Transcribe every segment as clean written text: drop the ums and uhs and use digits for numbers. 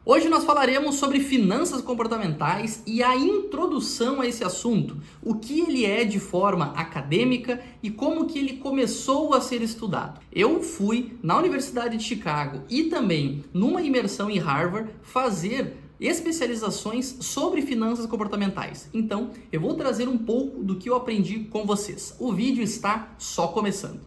Hoje nós falaremos sobre finanças comportamentais e a introdução a esse assunto, o que ele é de forma acadêmica e como que ele começou a ser estudado. Eu fui na Universidade de Chicago e também numa imersão em Harvard fazer especializações sobre finanças comportamentais. Então, eu vou trazer um pouco do que eu aprendi com vocês. O vídeo está só começando.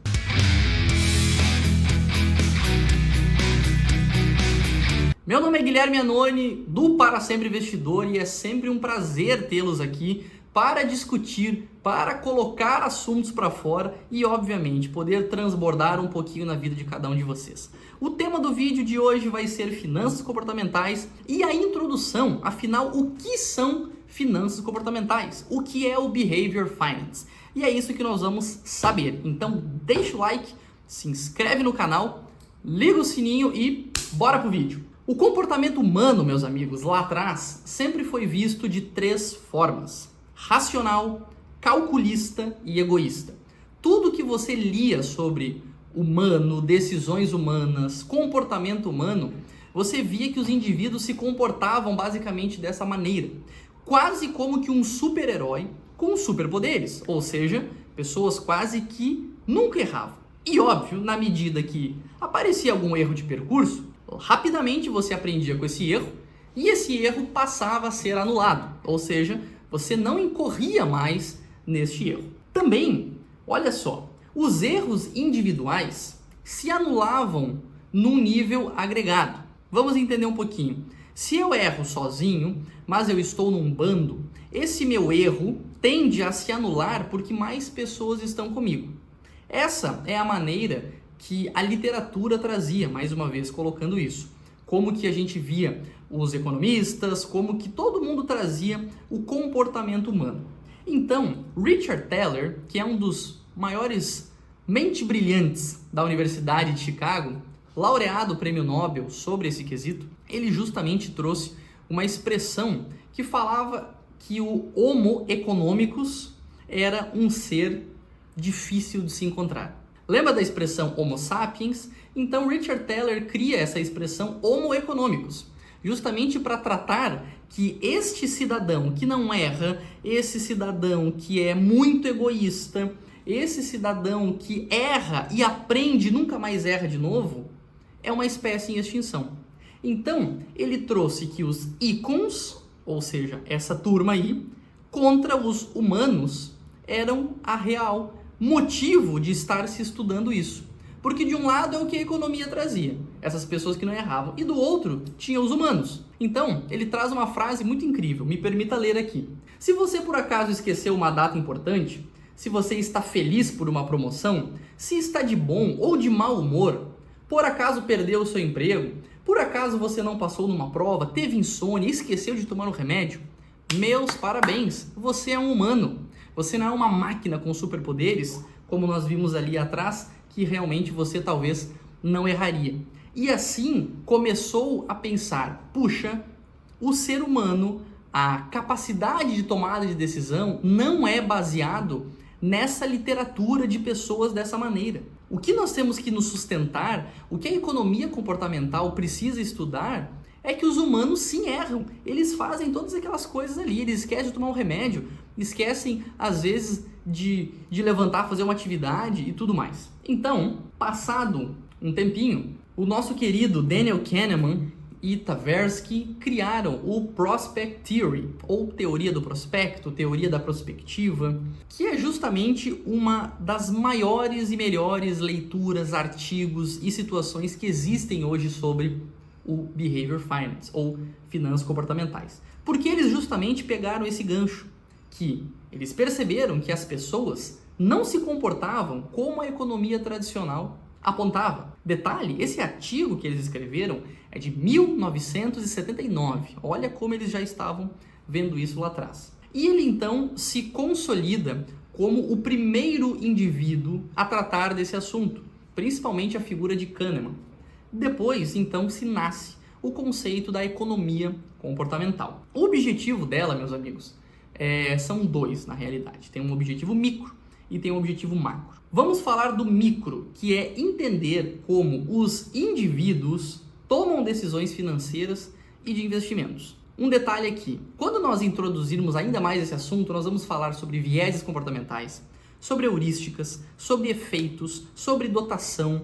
Meu nome é Guilherme Anoni, do Para Sempre Investidor, e é sempre um prazer tê-los aqui para discutir, para colocar assuntos para fora e, obviamente, poder transbordar um pouquinho na vida de cada um de vocês. O tema do vídeo de hoje vai ser finanças comportamentais e a introdução, afinal, o que são finanças comportamentais? O que é o Behavior Finance? E é isso que nós vamos saber. Então, deixa o like, se inscreve no canal, liga o sininho e bora pro vídeo. O comportamento humano, meus amigos, lá atrás, sempre foi visto de três formas: racional, calculista e egoísta. Tudo que você lia sobre humano, decisões humanas, comportamento humano, você via que os indivíduos se comportavam basicamente dessa maneira, quase como que um super-herói com superpoderes, ou seja, pessoas quase que nunca erravam. E óbvio, na medida que aparecia algum erro de percurso, rapidamente você aprendia com esse erro e esse erro passava a ser anulado, ou seja, você não incorria mais neste erro. Também, olha só, os erros individuais se anulavam num nível agregado. Vamos entender um pouquinho. Se eu erro sozinho, mas eu estou num bando, esse meu erro tende a se anular porque mais pessoas estão comigo. Essa é a maneira que a literatura trazia, mais uma vez colocando isso. Como que a gente via os economistas, como que todo mundo trazia o comportamento humano. Então, Richard Thaler, que é um dos maiores mentes brilhantes da Universidade de Chicago, laureado Prêmio Nobel sobre esse quesito, ele justamente trouxe uma expressão que falava que o Homo economicus era um ser difícil de se encontrar. Lembra da expressão Homo sapiens? Então Richard Thaler cria essa expressão Homo economicus, justamente para tratar que este cidadão que não erra, esse cidadão que é muito egoísta, esse cidadão que erra e aprende e nunca mais erra de novo, é uma espécie em extinção. Então ele trouxe que os icons, ou seja, essa turma aí, contra os humanos, eram a real motivo de estar se estudando isso. Porque de um lado é o que a economia trazia, essas pessoas que não erravam, e do outro tinha os humanos. Então, ele traz uma frase muito incrível, me permita ler aqui. Se você por acaso esqueceu uma data importante, se você está feliz por uma promoção, se está de bom ou de mau humor, por acaso perdeu o seu emprego, por acaso você não passou numa prova, teve insônia e esqueceu de tomar um remédio, meus parabéns, você é um humano. Você não é uma máquina com superpoderes, como nós vimos ali atrás, que realmente você talvez não erraria. E assim começou a pensar, puxa, o ser humano, a capacidade de tomada de decisão não é baseado nessa literatura de pessoas dessa maneira. O que nós temos que nos sustentar, o que a economia comportamental precisa estudar, é que os humanos sim erram, eles fazem todas aquelas coisas ali, eles esquecem de tomar um remédio, esquecem às vezes de levantar, fazer uma atividade e tudo mais. Então, passado um tempinho, o nosso querido Daniel Kahneman e Tversky criaram o Prospect Theory, ou teoria do prospecto, teoria da prospectiva, que é justamente uma das maiores e melhores leituras, artigos e situações que existem hoje sobre o Behavior Finance, ou finanças comportamentais. Porque eles justamente pegaram esse gancho, que eles perceberam que as pessoas não se comportavam como a economia tradicional apontava. Detalhe, esse artigo que eles escreveram é de 1979. Olha como eles já estavam vendo isso lá atrás. E ele então se consolida como o primeiro indivíduo a tratar desse assunto, principalmente a figura de Kahneman. Depois, então, se nasce o conceito da economia comportamental. O objetivo dela, meus amigos, são dois na realidade. Tem um objetivo micro e tem um objetivo macro. Vamos falar do micro, que é entender como os indivíduos tomam decisões financeiras e de investimentos. Um detalhe aqui, quando nós introduzirmos ainda mais esse assunto, nós vamos falar sobre vieses comportamentais, sobre heurísticas, sobre efeitos, sobre dotação,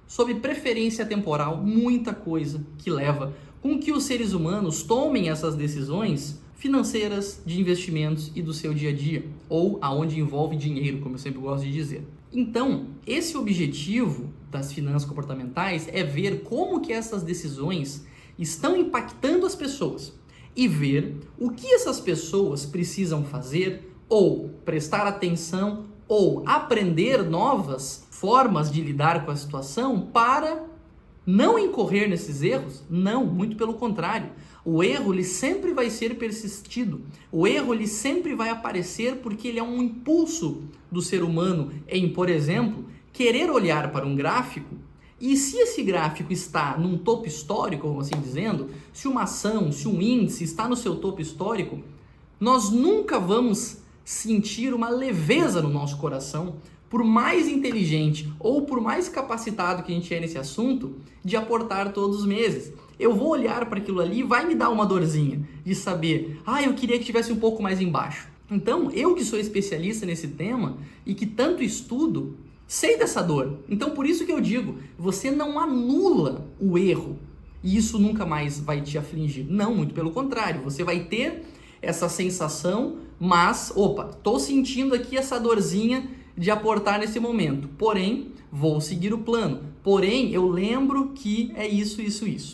sobre preferência temporal, muita coisa que leva com que os seres humanos tomem essas decisões financeiras, de investimentos e do seu dia a dia, ou aonde envolve dinheiro, como eu sempre gosto de dizer. Então, esse objetivo das finanças comportamentais é ver como que essas decisões estão impactando as pessoas e ver o que essas pessoas precisam fazer ou prestar atenção ou aprender novas formas de lidar com a situação para não incorrer nesses erros. Não, muito pelo contrário. O erro ele sempre vai ser persistido. O erro ele sempre vai aparecer porque ele é um impulso do ser humano em, por exemplo, querer olhar para um gráfico e se esse gráfico está num topo histórico, como assim dizendo, se uma ação, se um índice está no seu topo histórico, nós nunca vamos sentir uma leveza no nosso coração, por mais inteligente ou por mais capacitado que a gente é nesse assunto, de aportar todos os meses. Eu vou olhar para aquilo ali e vai me dar uma dorzinha de saber, eu queria que tivesse um pouco mais embaixo. Então, eu que sou especialista nesse tema e que tanto estudo, sei dessa dor. Então, por isso que eu digo, você não anula o erro e isso nunca mais vai te afligir. Não, muito pelo contrário, você vai ter essa sensação, mas, tô sentindo aqui essa dorzinha de aportar nesse momento, porém, vou seguir o plano, porém, eu lembro que é isso.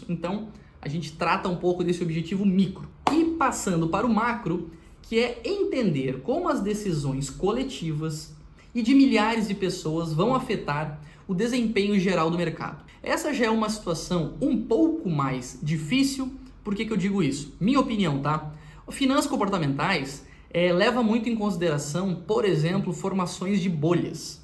Então, a gente trata um pouco desse objetivo micro. E passando para o macro, que é entender como as decisões coletivas e de milhares de pessoas vão afetar o desempenho geral do mercado. Essa já é uma situação um pouco mais difícil. Por que eu digo isso? Minha opinião, tá? Finanças comportamentais leva muito em consideração, por exemplo, formações de bolhas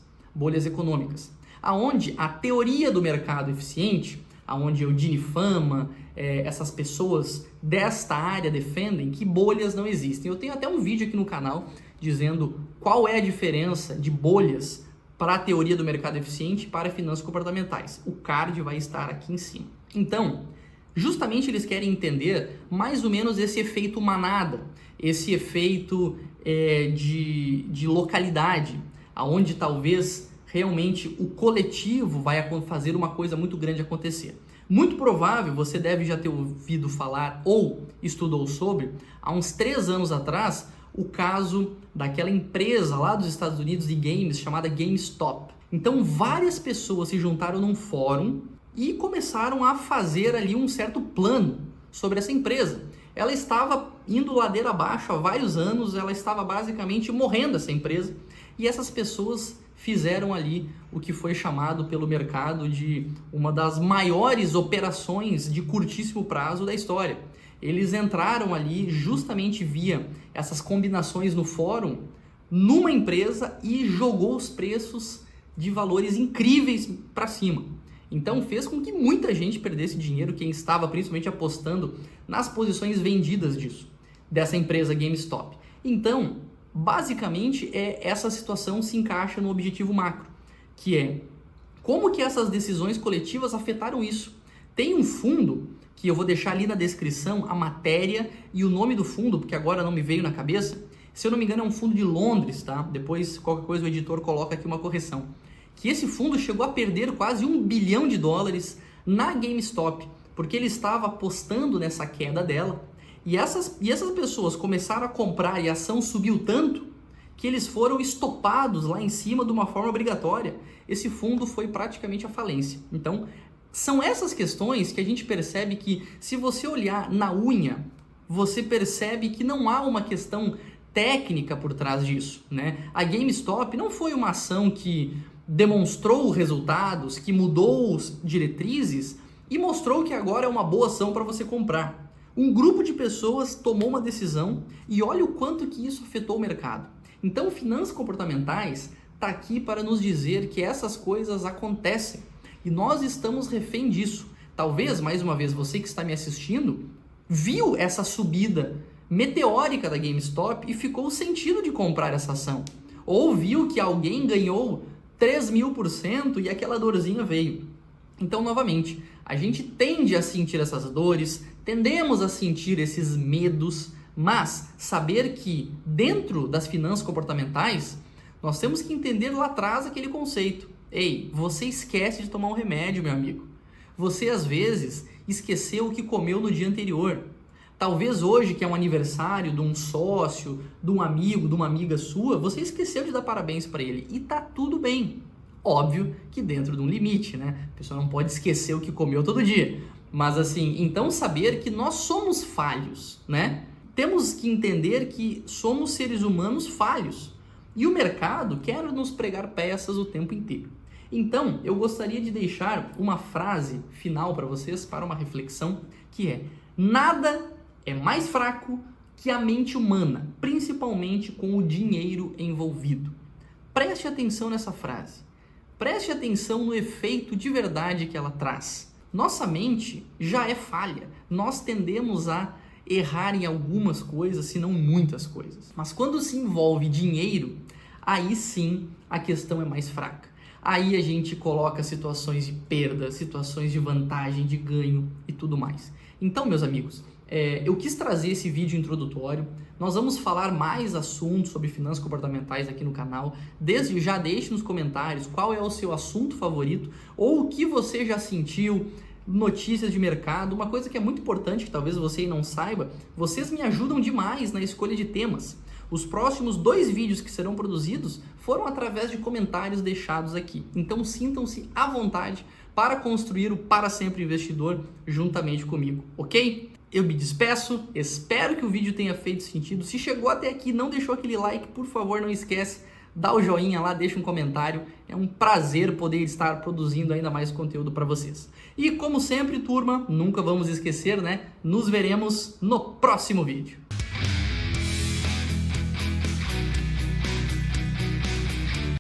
econômicas, aonde a teoria do mercado eficiente, aonde o Gini Fama, essas pessoas desta área defendem que bolhas não existem. Eu tenho até um vídeo aqui no canal dizendo qual é a diferença de bolhas para a teoria do mercado eficiente e para finanças comportamentais. O card vai estar aqui em cima. Então, justamente eles querem entender mais ou menos esse efeito manada, esse efeito de localidade, aonde talvez realmente o coletivo vai fazer uma coisa muito grande acontecer. Muito provável, você deve já ter ouvido falar ou estudou sobre, há uns 3 anos atrás, o caso daquela empresa lá dos Estados Unidos de games chamada GameStop. Então várias pessoas se juntaram num fórum e começaram a fazer ali um certo plano sobre essa empresa. Ela estava indo ladeira abaixo há vários anos, ela estava basicamente morrendo essa empresa e essas pessoas fizeram ali o que foi chamado pelo mercado de uma das maiores operações de curtíssimo prazo da história. Eles entraram ali justamente via essas combinações no fórum, numa empresa e jogou os preços de valores incríveis para cima. Então fez com que muita gente perdesse dinheiro, quem estava principalmente apostando nas posições vendidas dessa empresa GameStop. Então, basicamente, essa situação se encaixa no objetivo macro, que é como que essas decisões coletivas afetaram isso. Tem um fundo que eu vou deixar ali na descrição a matéria e o nome do fundo, porque agora não me veio na cabeça. Se eu não me engano, é um fundo de Londres, tá? Depois, qualquer coisa, o editor coloca aqui uma correção. Que esse fundo chegou a perder quase $1 bilhão na GameStop, porque ele estava apostando nessa queda dela. E essas pessoas começaram a comprar e a ação subiu tanto que eles foram estopados lá em cima de uma forma obrigatória. Esse fundo foi praticamente à falência. Então, são essas questões que a gente percebe que, se você olhar na unha, você percebe que não há uma questão técnica por trás disso, né? A GameStop não foi uma ação que demonstrou resultados, que mudou as diretrizes e mostrou que agora é uma boa ação para você comprar. Um grupo de pessoas tomou uma decisão e olha o quanto que isso afetou o mercado. Então, finanças comportamentais está aqui para nos dizer que essas coisas acontecem e nós estamos refém disso. Talvez, mais uma vez, você que está me assistindo, viu essa subida meteórica da GameStop e ficou sentido de comprar essa ação. Ou viu que alguém ganhou 3.000% e aquela dorzinha veio. Então, novamente, a gente tende a sentir essas dores, tendemos a sentir esses medos, mas saber que dentro das finanças comportamentais, nós temos que entender lá atrás aquele conceito. Ei, você esquece de tomar um remédio, meu amigo. Você, às vezes, esqueceu o que comeu no dia anterior. Talvez hoje, que é um aniversário de um sócio, de um amigo, de uma amiga sua, você esqueceu de dar parabéns para ele. E tá tudo bem. Óbvio que dentro de um limite, né? A pessoa não pode esquecer o que comeu todo dia. Mas assim, então saber que nós somos falhos, né? Temos que entender que somos seres humanos falhos. E o mercado quer nos pregar peças o tempo inteiro. Então, eu gostaria de deixar uma frase final para vocês, para uma reflexão, que é: nada é mais fraco que a mente humana, principalmente com o dinheiro envolvido. Preste atenção nessa frase. Preste atenção no efeito de verdade que ela traz. Nossa mente já é falha. Nós tendemos a errar em algumas coisas, se não muitas coisas. Mas quando se envolve dinheiro, aí sim a questão é mais fraca. Aí a gente coloca situações de perda, situações de vantagem, de ganho e tudo mais. Então, meus amigos, eu quis trazer esse vídeo introdutório. Nós vamos falar mais assuntos sobre finanças comportamentais aqui no canal. Desde já deixe nos comentários qual é o seu assunto favorito ou o que você já sentiu, notícias de mercado. Uma coisa que é muito importante, que talvez você não saiba, vocês me ajudam demais na escolha de temas. Os próximos 2 vídeos que serão produzidos foram através de comentários deixados aqui. Então sintam-se à vontade para construir o Para Sempre Investidor juntamente comigo, ok? Eu me despeço, espero que o vídeo tenha feito sentido. Se chegou até aqui e não deixou aquele like, por favor, não esquece, dá o joinha lá, deixa um comentário. É um prazer poder estar produzindo ainda mais conteúdo para vocês. E como sempre, turma, nunca vamos esquecer, né? Nos veremos no próximo vídeo.